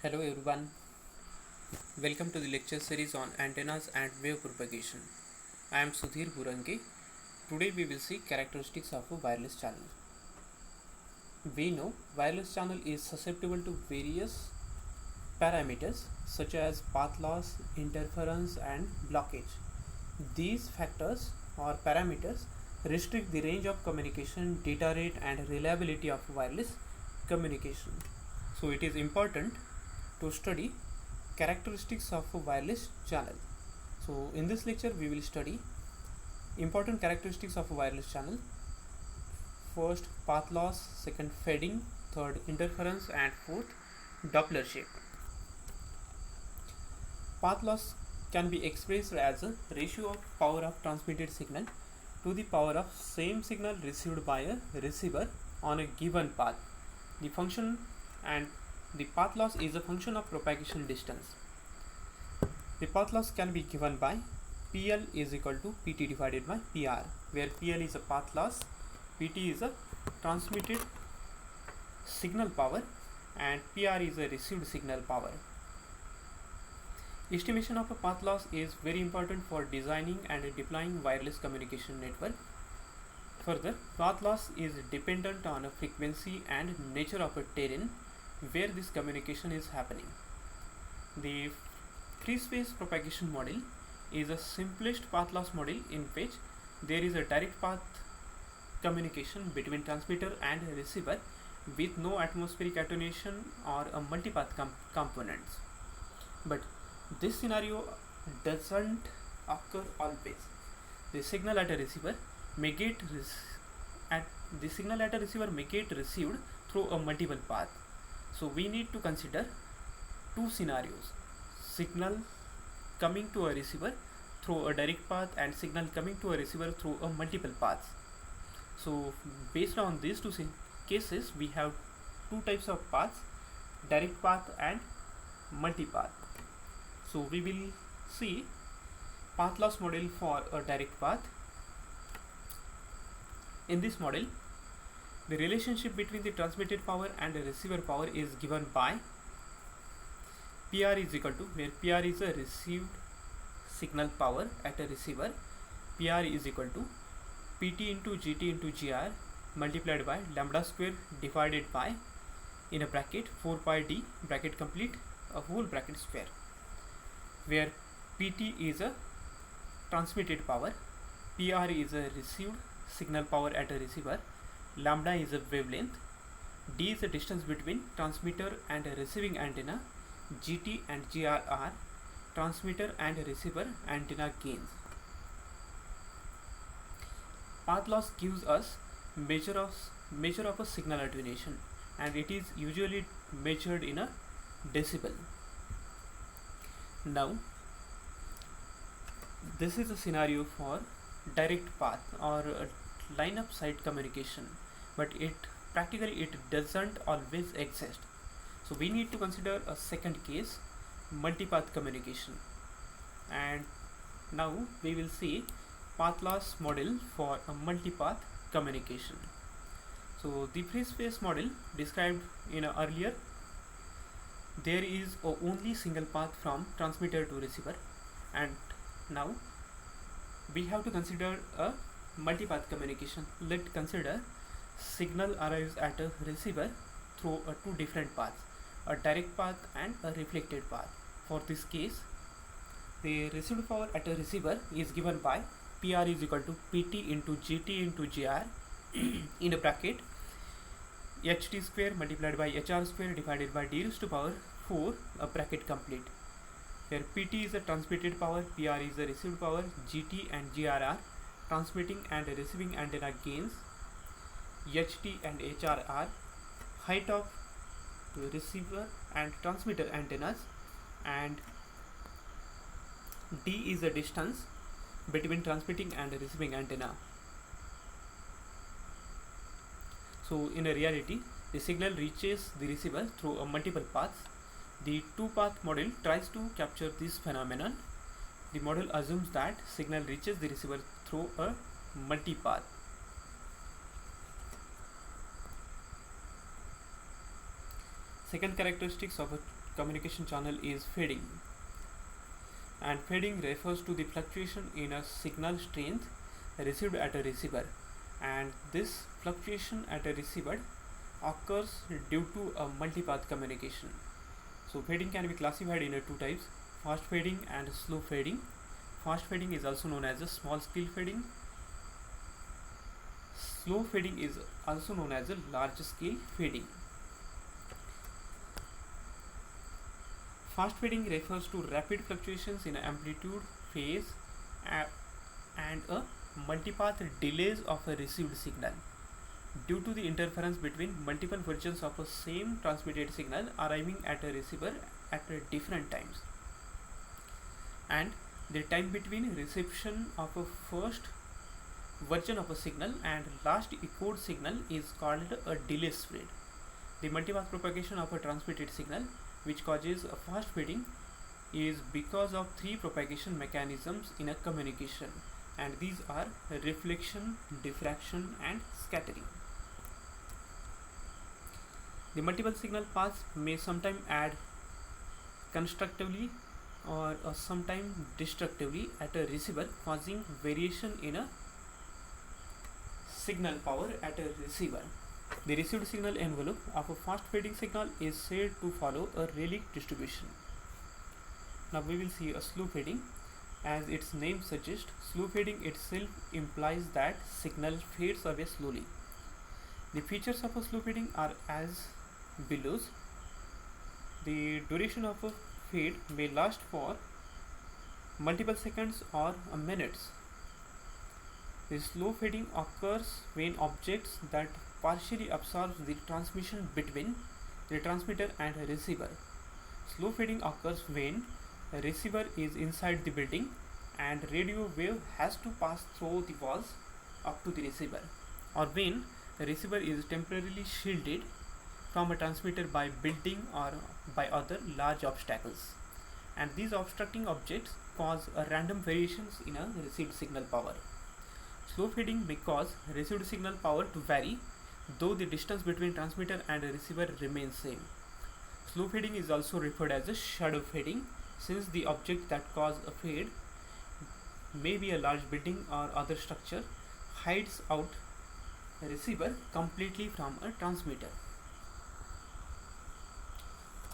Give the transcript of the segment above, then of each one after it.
Hello everyone, welcome to the lecture series on antennas and wave propagation. I am Sudhir Burangi. Today we will see characteristics of a wireless channel. We know wireless channel is susceptible to various parameters such as path loss, interference and blockage. These factors or parameters restrict the range of communication, data rate and reliability of wireless communication. So it is important to study characteristics of a wireless channel. So in this lecture we will study important characteristics of a wireless channel. First, path loss, second, fading, third, interference and fourth, Doppler shape. Path loss can be expressed as a ratio of power of transmitted signal to the power of same signal received by a receiver on a given path. The function and the path loss is a function of propagation distance. The path loss can be given by PL is equal to PT divided by PR, where PL is a path loss, PT is a transmitted signal power and PR is a received signal power. Estimation of a path loss is very important for designing and deploying wireless communication network. Further, path loss is dependent on a frequency and nature of a terrain where this communication is happening. The free space propagation model is a simplest path loss model in which there is a direct path communication between transmitter and receiver with no atmospheric attenuation or a multipath components. But this scenario doesn't occur always. The signal at a receiver may get received through a multiple path. So we need to consider two scenarios: signal coming to a receiver through a direct path and signal coming to a receiver through a multiple paths. So based on these two cases, we have two types of paths: direct path and multipath. So we will see path loss model for a direct path. In this model, the relationship between the transmitted power and the receiver power is given by PR is equal to, where PR is a received signal power at a receiver, PR is equal to PT into GT into GR multiplied by lambda square divided by, in a bracket, 4 pi d bracket complete, a whole bracket square, where PT is a transmitted power, PR is a received signal power at a receiver, lambda is a wavelength, d is the distance between transmitter and a receiving antenna, GT and GR are transmitter and receiver antenna gains. Path loss gives us measure of a signal attenuation, and it is usually measured in a decibel. Now this is a scenario for direct path or line of sight communication, but it doesn't always exist. So we need to consider a second case, multipath communication. And now we will see path loss model for a multipath communication. So the free space model described in earlier, there is only single path from transmitter to receiver, and now we have to consider a multipath communication. Let's consider signal arrives at a receiver through two different paths, a direct path and a reflected path. For this case, the received power at a receiver is given by PR is equal to PT into GT into GR in a bracket HT square multiplied by HR square divided by d raised to power 4, a bracket complete, where PT is a transmitted power, PR is a received power, GT and GR are transmitting and receiving antenna gains, HT and HR are height of receiver and transmitter antennas, and D is the distance between transmitting and receiving antenna. So in a reality, the signal reaches the receiver through a multiple paths. The two-path model tries to capture this phenomenon. The model assumes that signal reaches the receiver through a multipath. Second characteristics of a communication channel is fading, and fading refers to the fluctuation in a signal strength received at a receiver, and this fluctuation at a receiver occurs due to a multipath communication. So fading can be classified in two types: fast fading and slow fading. Fast fading is also known as a small scale fading. Slow fading is also known as a large scale fading. Fast fading refers to rapid fluctuations in amplitude, phase, and a multipath delays of a received signal due to the interference between multiple versions of a same transmitted signal arriving at a receiver at different times, and the time between reception of a first version of a signal and last echoed signal is called a delay spread. The multipath propagation of a transmitted signal which causes a fast fading is because of three propagation mechanisms in a communication, and these are reflection, diffraction, and scattering. The multiple signal paths may sometimes add constructively or sometimes destructively at a receiver, causing variation in a signal power at a receiver. The received signal envelope of a fast fading signal is said to follow a Rayleigh distribution. Now we will see a slow fading. As its name suggests, slow fading itself implies that signal fades away slowly. The features of a slow fading are as below. The duration of a fade may last for multiple seconds or minutes. The slow fading occurs when objects that partially absorbs the transmission between the transmitter and receiver. Slow fading occurs when a receiver is inside the building and radio wave has to pass through the walls up to the receiver, or when the receiver is temporarily shielded from a transmitter by building or by other large obstacles, and these obstructing objects cause random variations in a received signal power. Slow fading may cause received signal power to vary, though the distance between transmitter and receiver remains same. Slow fading is also referred as a shadow fading, since the object that causes a fade, may be a large building or other structure, hides out a receiver completely from a transmitter.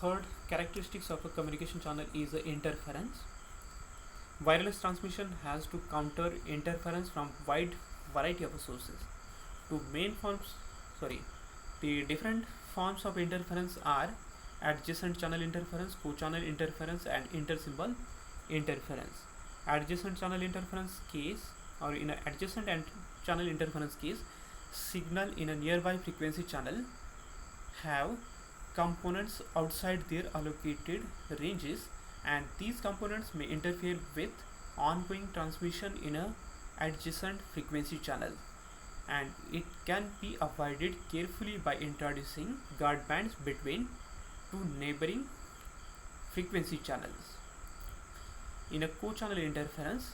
Third characteristics of a communication channel is interference. Wireless transmission has to counter interference from wide variety of sources. The different forms of interference are adjacent channel interference, co-channel interference, and inter-symbol interference. Adjacent channel interference case, or in an adjacent and channel interference case, signal in a nearby frequency channel have components outside their allocated ranges, and these components may interfere with ongoing transmission in a adjacent frequency channel, and it can be avoided carefully by introducing guard bands between two neighboring frequency channels. In a co-channel interference,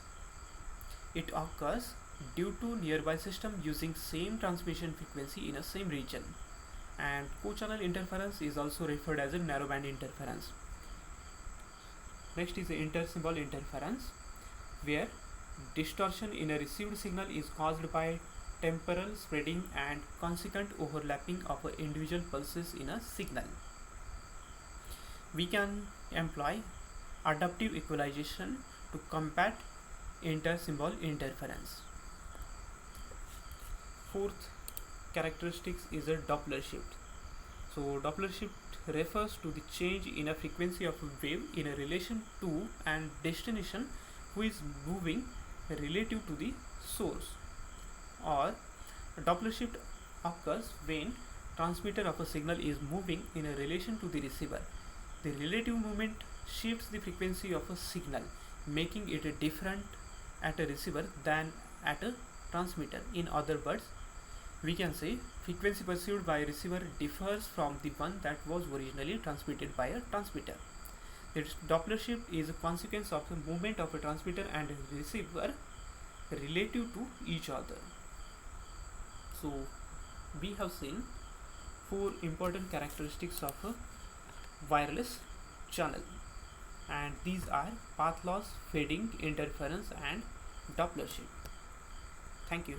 it occurs due to nearby system using same transmission frequency in a same region, and co-channel interference is also referred as a narrowband interference. Next is the inter-symbol interference, where distortion in a received signal is caused by temporal spreading and consequent overlapping of individual pulses in a signal. We can employ adaptive equalization to combat inter-symbol interference. Fourth characteristics is a Doppler shift. So Doppler shift refers to the change in a frequency of a wave in a relation to and destination who is moving relative to the source, or Doppler shift occurs when transmitter of a signal is moving in a relation to the receiver. The relative movement shifts the frequency of a signal, making it different at a receiver than at a transmitter. In other words, we can say frequency perceived by a receiver differs from the one that was originally transmitted by a transmitter. Its Doppler shift is a consequence of the movement of a transmitter and a receiver relative to each other. So we have seen four important characteristics of a wireless channel, and these are path loss, fading, interference, and Doppler shift. Thank you.